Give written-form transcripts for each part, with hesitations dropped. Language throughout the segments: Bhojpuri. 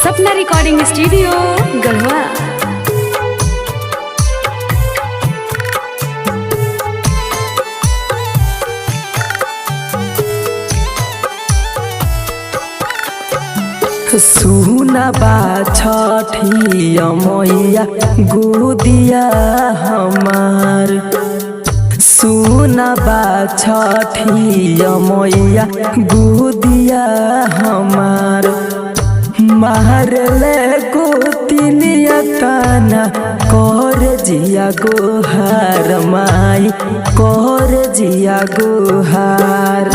सपना रिकॉर्डिंग स्टूडियो गढ़वा। सुना बा छठिया मैया गोदिया हमार, सुना बा छठिया मैया गोदिया हमार। मारले गोतिनिया ताना कर जिया गोहार माई, कर जिया गोहार।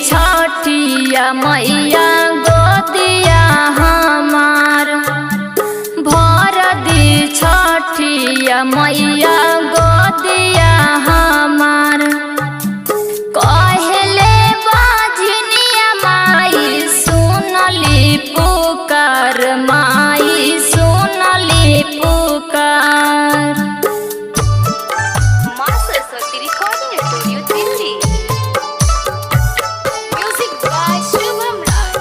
छठिया मैया गोदिया हमार, भर दी छठिया मैया गोदिया हमार। कहले बाझनिया माई सुनली पुकार, माई सुनली पुकार। Maa Saraswati recording studio Delhi. Music by Shubham Raj.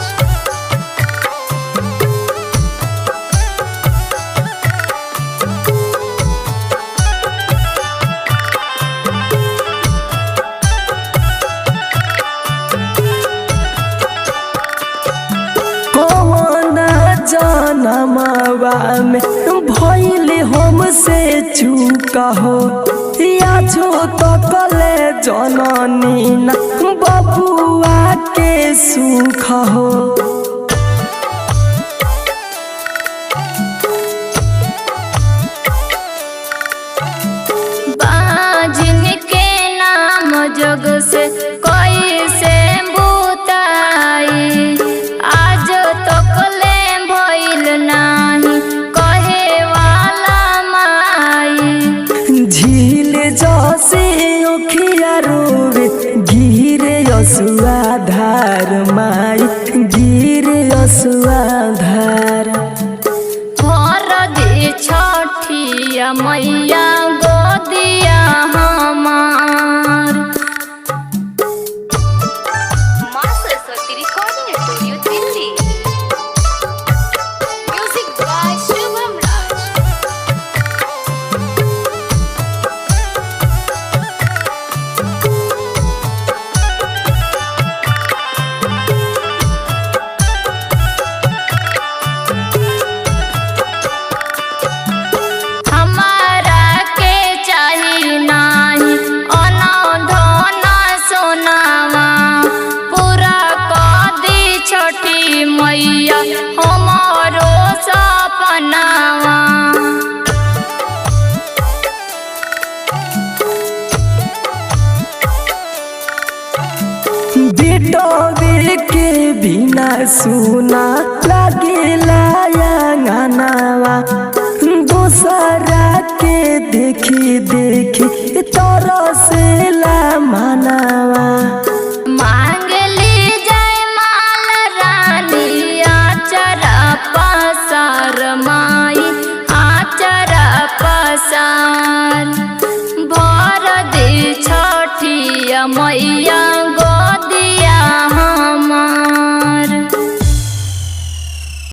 जनमवा में भइल हमसे चूका हो, या जो तकले जननी ना बबुआ के सुख हो। बाजिन के नाम जग से कोई से बुताई, आज तकले भइल नाही कहे वाला माई। झील जसे ओखिया रोवे गिरे असुआ धार माई, गिरे असुआ धार। भर दे छठिया मैया गोदिया हमार। Maa Saraswati recording studio Delhi. Music by Shubham Raj. हमारा के चाही नाही अनधन सोनावा, पूरा कदी छठी मैया हमारो सपनावा। बेटवे के बिना सुना लागेला गानावा, दूसरा के देखी देखी तरसेला मनावा।